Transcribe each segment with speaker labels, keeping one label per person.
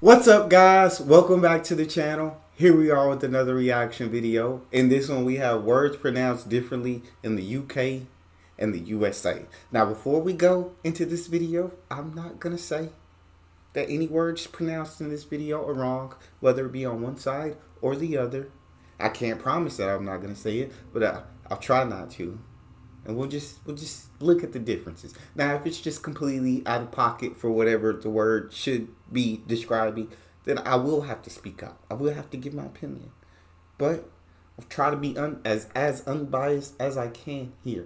Speaker 1: What's up, guys? Welcome back to the channel. Here we are with another reaction video. In this one we have words pronounced differently in the UK and the USA. Now before we go into this video, I'm not gonna say that any words pronounced in this video are wrong, whether it be on one side or the other. I can't promise that I'm not gonna say it, but I'll try not to. And we'll just look at the differences. Now, if it's just completely out of pocket for whatever the word should be describing, then I will have to speak up. I will have to give my opinion. But I'll try to be as unbiased as I can here.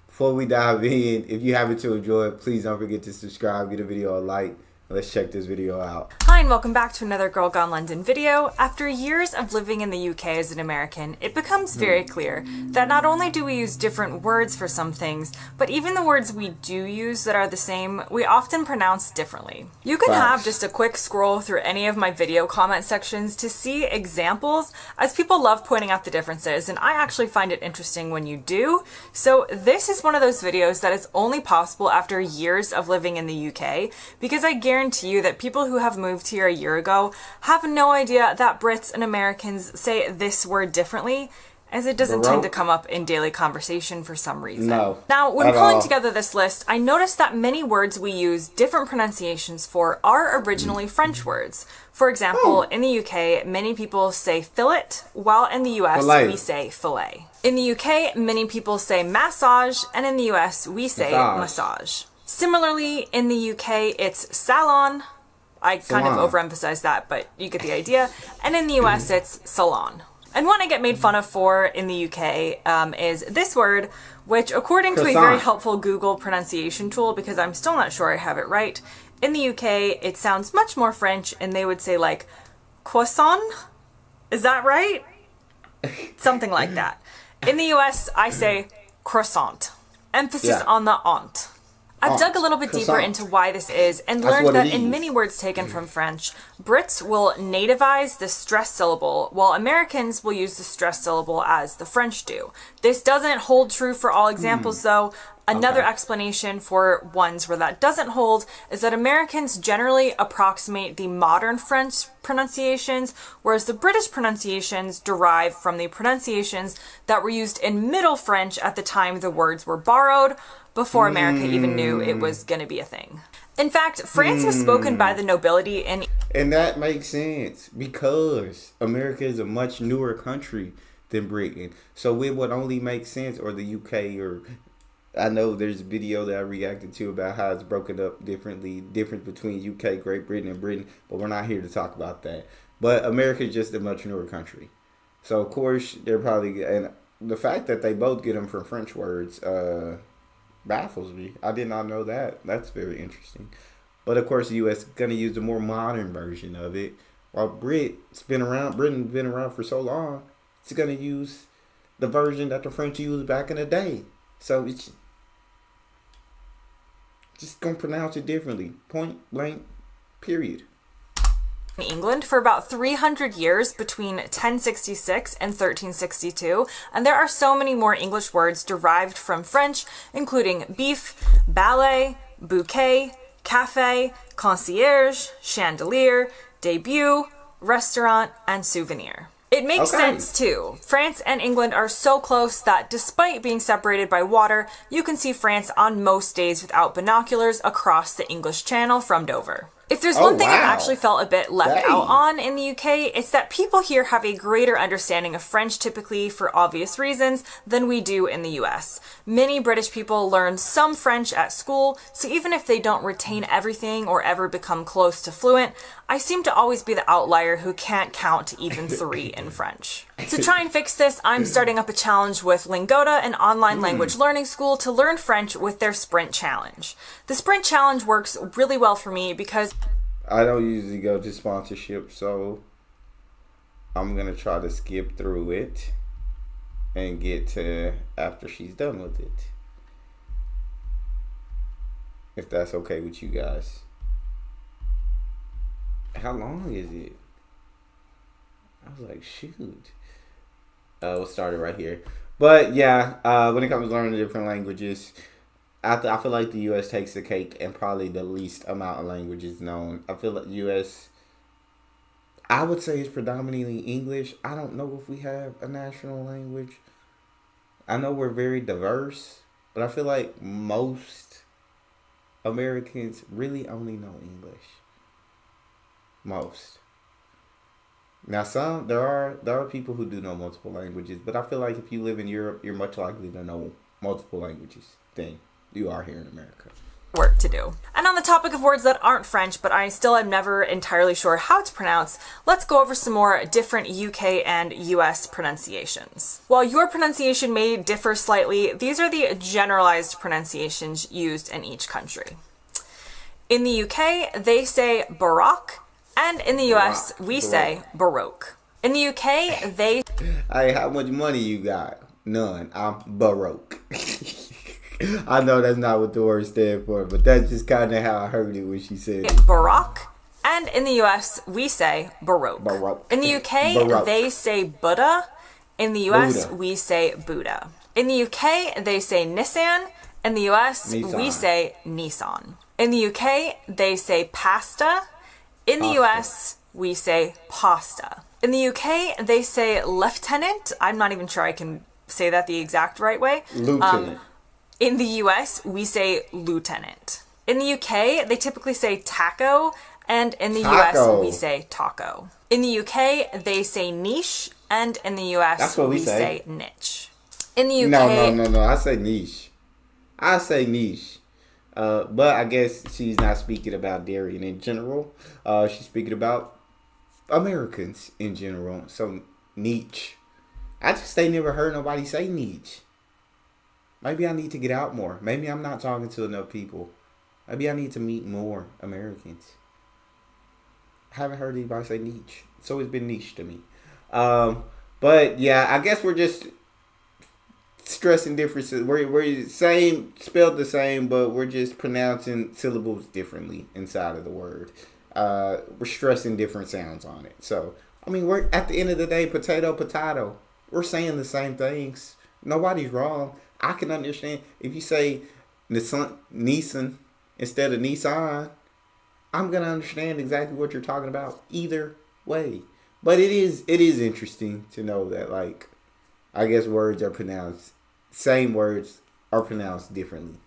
Speaker 1: Before we dive in, if you happen to enjoy it, please don't forget to subscribe, give the video a like. Let's check this video out.
Speaker 2: Hi and welcome back to another Girl Gone London video. After years of living in the UK as an American, it becomes very clear that not only do we use different words for some things, but even the words we do use that are the same, we often pronounce differently. You can have just a quick scroll through any of my video comment sections to see examples, as people love pointing out the differences, and I actually find it interesting when you do. So this is one of those videos that is only possible after years of living in the UK, because I guarantee you that people who have moved here a year ago have no idea that Brits and Americans say this word differently, as it doesn't tend to come up in daily conversation for some reason.
Speaker 1: No.
Speaker 2: Now, when pulling together this list, I noticed that many words we use different pronunciations for are originally French words. For example, in the UK, many people say fillet, while in the US, we say fillet. In the UK, many people say massage, and in the US, we say massage. Similarly, in the UK, it's salon. I kind of overemphasize that, but you get the idea. And in the US, it's salon. And one I get made fun of for in the UK is this word, which according to a very helpful Google pronunciation tool, because I'm still not sure I have it right, in the UK, it sounds much more French, and they would say like croissant. Is that right? Something like that. In the US, I say croissant. Emphasis on the aunt. I've dug a little bit deeper into why this is and learned that in many words taken from French, Brits will nativize the stress syllable, while Americans will use the stress syllable as the French do. This doesn't hold true for all examples, though. Another explanation for ones where that doesn't hold is that Americans generally approximate the modern French pronunciations, whereas the British pronunciations derive from the pronunciations that were used in Middle French at the time the words were borrowed, before America even knew it was going to be a thing. In fact, France was spoken by the nobility in...
Speaker 1: And that makes sense, because America is a much newer country than Britain. So it would only make sense, or the UK, or... I know there's a video that I reacted to about how it's broken up differently, difference between UK, Great Britain, and Britain, but we're not here to talk about that. But America is just a much newer country. So, of course, they're probably... And the fact that they both get them from French words baffles me. I did not know that. That's very interesting. But, of course, the U.S. is going to use the more modern version of it. While Britain's been around for so long, it's going to use the version that the French used back in the day. So, it's... just gonna pronounce it differently. Point blank, period.
Speaker 2: In England for about 300 years between 1066 and 1362, and there are so many more English words derived from French, including beef, ballet, bouquet, cafe, concierge, chandelier, debut, restaurant, and souvenir. It makes sense, too. France and England are so close that despite being separated by water, you can see France on most days without binoculars across the English Channel from Dover. If there's one thing I've actually felt a bit left out on in the UK, it's that people here have a greater understanding of French typically for obvious reasons than we do in the US. Many British people learn some French at school, so even if they don't retain everything or ever become close to fluent, I seem to always be the outlier who can't count to even 3 in French. To try and fix this, I'm starting up a challenge with Lingota, an online language learning school, to learn French with their Sprint Challenge. The Sprint Challenge works really well for me because
Speaker 1: I don't usually go to sponsorship, so I'm going to try to skip through it and get to after she's done with it. If that's okay with you guys. How long is it? I was like, shoot. We'll start it right here. But yeah, when it comes to learning different languages, I feel like the U.S. takes the cake and probably the least amount of languages known. I feel like the U.S. I would say it's predominantly English. I don't know if we have a national language. I know we're very diverse, but I feel like most Americans really only know English. Most. Now, there are people who do know multiple languages, but I feel like if you live in Europe, you're much likely to know multiple languages than you are here in America.
Speaker 2: Work to do. And on the topic of words that aren't French, but I still am never entirely sure how it's pronounced, let's go over some more different UK and US pronunciations. While your pronunciation may differ slightly, these are the generalized pronunciations used in each country. In the UK, they say Baroque, and in the US, we say Baroque. In the UK, they...
Speaker 1: Hey, how much money you got? None. I'm Baroque. I know that's not what the word stand for, but that's just kind of how I heard it when she said it.
Speaker 2: Baroque, and in the US, we say Baroque.
Speaker 1: Baroque.
Speaker 2: In the UK,
Speaker 1: Baroque.
Speaker 2: they say Buddha. In the US,
Speaker 1: Buddha.
Speaker 2: we say Buddha. In the UK, they say Nissan. In the US, we
Speaker 1: Nissan.
Speaker 2: say Nissan. In the UK, they say pasta. In the
Speaker 1: Pasta.
Speaker 2: US, we say pasta. In the UK, they say lieutenant. I'm not even sure I can say that the exact right way.
Speaker 1: Lieutenant.
Speaker 2: In the US, we say lieutenant. In the UK, they typically say taco, and in the
Speaker 1: Taco.
Speaker 2: US, we say taco. In the UK, they say niche, and in the US,
Speaker 1: That's what we
Speaker 2: we
Speaker 1: say.
Speaker 2: say niche. In the UK,
Speaker 1: No. I say niche. I say niche. But I guess she's not speaking about Darien in general. She's speaking about Americans in general. So niche. I just ain't never heard nobody say niche. Maybe I need to get out more. Maybe I'm not talking to enough people. Maybe I need to meet more Americans. I haven't heard anybody say niche. It's always been niche to me. But yeah, I guess we're just stressing differences. We're same, spelled the same, but we're just pronouncing syllables differently inside of the word. We're stressing different sounds on it. So, I mean, we're at the end of the day, potato. We're saying the same things. Nobody's wrong. I can understand if you say Nissan instead of Nissan. I'm gonna understand exactly what you're talking about either way. But it is interesting to know that, like, I guess words are pronounced, same words are pronounced differently.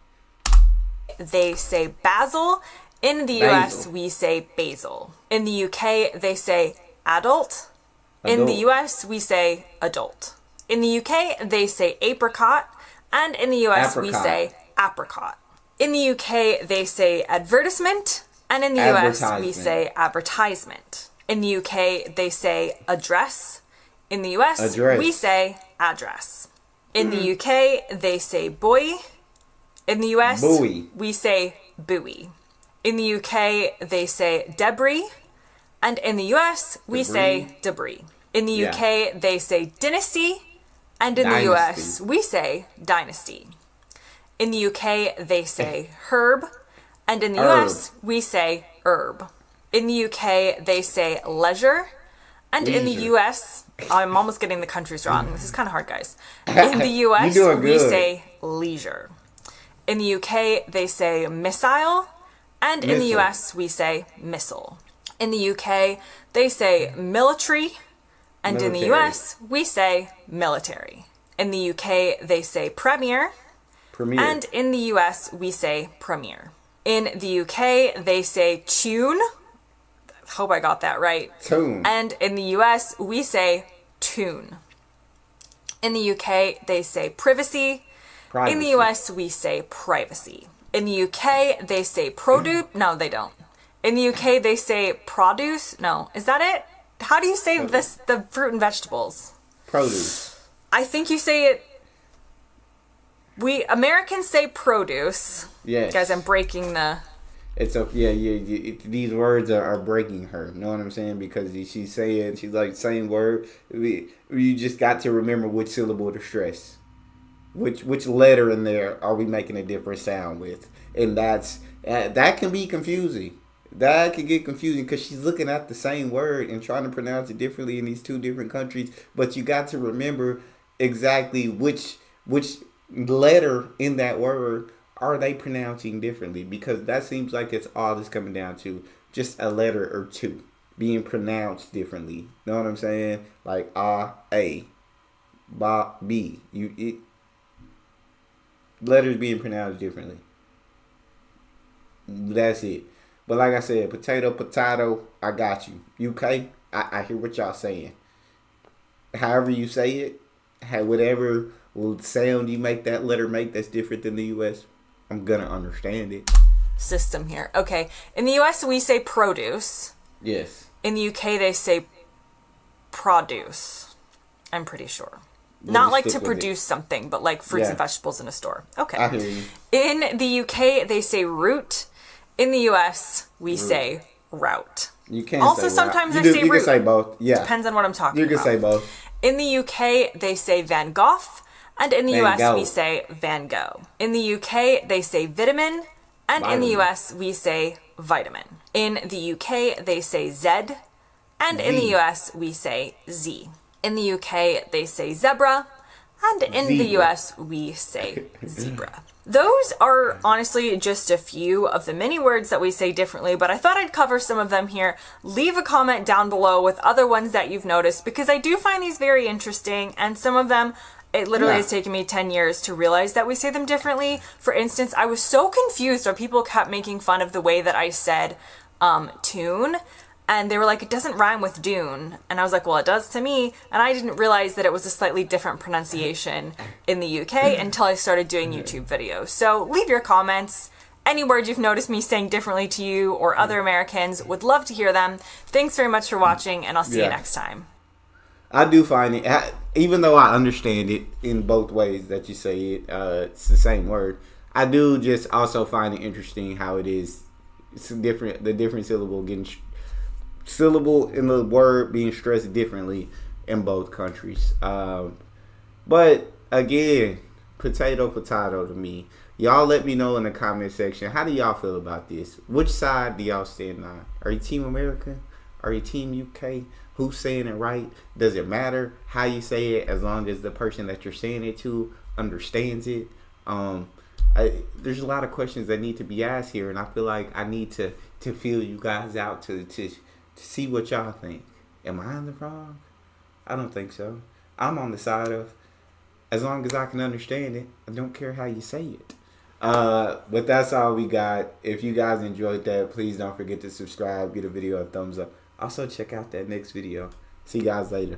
Speaker 2: they say basil. In the US, we say basil. In the UK, they say adult. In the US, we say adult. In the UK, they say apricot. And in the US, we
Speaker 1: Apricot.
Speaker 2: say apricot. In the UK, they say advertisement. And in the US, we
Speaker 1: Advertisement.
Speaker 2: say advertisement. In the UK, they say address. In the US,
Speaker 1: Address.
Speaker 2: we say address. In the UK, they say buoy. In the US,
Speaker 1: Buoy.
Speaker 2: we say buoy. In the UK, they say debris. And in the US, we say debris. In the
Speaker 1: Yeah.
Speaker 2: UK, they say dynasty. And in the US,
Speaker 1: Dynasty.
Speaker 2: we say dynasty. In the UK, they say herb. And in the
Speaker 1: Herb.
Speaker 2: US, we say herb. In the UK, they say leisure. And in the
Speaker 1: Leisure.
Speaker 2: US, I'm almost getting the countries wrong. This is kind of hard, guys. In the US,
Speaker 1: You're doing
Speaker 2: we
Speaker 1: good.
Speaker 2: say leisure. In the UK, they say missile. And in the
Speaker 1: Missile.
Speaker 2: US, we say missile. In the UK, they say military. And in the
Speaker 1: Military.
Speaker 2: US, we say military. In the UK, they say premier.
Speaker 1: Premier.
Speaker 2: And in the US, we say premier. In the UK, they say tune. Hope I got that right.
Speaker 1: Tune.
Speaker 2: And in the US, we say tune. In the UK, they say privacy.
Speaker 1: Privacy.
Speaker 2: In the US, we say privacy. In the UK, they say produce. No, they don't. In the UK, they say produce. No, is that it? How do you say this? The fruit and vegetables.
Speaker 1: Produce.
Speaker 2: I think you say it. We Americans say produce.
Speaker 1: Yes.
Speaker 2: Guys, I'm breaking the.
Speaker 1: It's a these words are breaking her. You know what I'm saying? Because she's like same word. You just got to remember which syllable to stress. Which letter in there are we making a different sound with? And that can be confusing. That can get confusing because she's looking at the same word and trying to pronounce it differently in these two different countries. But you got to remember exactly which letter in that word are they pronouncing differently, because that seems like it's all that's coming down to just a letter or two being pronounced differently. Know what I'm saying? Like A, ba, B. Letters being pronounced differently. That's it. But like I said, potato, I got you. UK, I hear what y'all saying. However you say it, whatever sound you make that letter make that's different than the US, I'm gonna understand it.
Speaker 2: System here. Okay. In the US, we say produce.
Speaker 1: Yes.
Speaker 2: In the UK, they say produce. I'm pretty sure.
Speaker 1: We'll
Speaker 2: Not
Speaker 1: just
Speaker 2: like
Speaker 1: stick
Speaker 2: to
Speaker 1: with
Speaker 2: produce something, but like fruits
Speaker 1: Yeah.
Speaker 2: and vegetables in a store. Okay.
Speaker 1: I hear you.
Speaker 2: In the UK, they say root. In the US, we say route.
Speaker 1: You can't
Speaker 2: Also,
Speaker 1: say
Speaker 2: sometimes
Speaker 1: route.
Speaker 2: I say
Speaker 1: You
Speaker 2: root.
Speaker 1: can say both. Yeah.
Speaker 2: Depends on what I'm talking
Speaker 1: You
Speaker 2: about.
Speaker 1: can say both.
Speaker 2: In the UK, they say Van Gogh. And in the
Speaker 1: Van
Speaker 2: US,
Speaker 1: Gogh.
Speaker 2: we say Van Gogh. In the UK, they say vitamin. And in the
Speaker 1: Vitamin.
Speaker 2: US, we say vitamin. In the UK, they say Z. And in the
Speaker 1: Z.
Speaker 2: US, we say Z. In the UK, they say zebra. And in the
Speaker 1: Zebra.
Speaker 2: US, we say zebra. Those are honestly just a few of the many words that we say differently, but I thought I'd cover some of them here. Leave a comment down below with other ones that you've noticed, because I do find these very interesting, and some of them, it literally has taken me 10 years to realize that we say them differently. For instance, I was so confused when people kept making fun of the way that I said tune. And they were like, it doesn't rhyme with dune. And I was like, well, it does to me. And I didn't realize that it was a slightly different pronunciation in the UK until I started doing YouTube videos. So leave your comments. Any words you've noticed me saying differently to you or other Americans, would love to hear them. Thanks very much for watching, and I'll see you next time.
Speaker 1: I do find it, even though I understand it in both ways that you say it, it's the same word. I do just also find it interesting how it is. It's different. The different syllable in the word being stressed differently in both countries. But again, potato to me. Y'all let me know in the comment section, how do y'all feel about this? Which side do y'all stand on? Are you Team America? Are you Team UK? Who's saying it right? Does it matter how you say it, as long as the person that you're saying it to understands it? There's a lot of questions that need to be asked here, and I feel like I need to feel you guys out to see what y'all think. Am I in the wrong? I don't think so. I'm on the side of, as long as I can understand it, I don't care how you say it. But that's all we got. If you guys enjoyed that, please don't forget to subscribe, give the video a thumbs up. Also, check out that next video. See you guys later.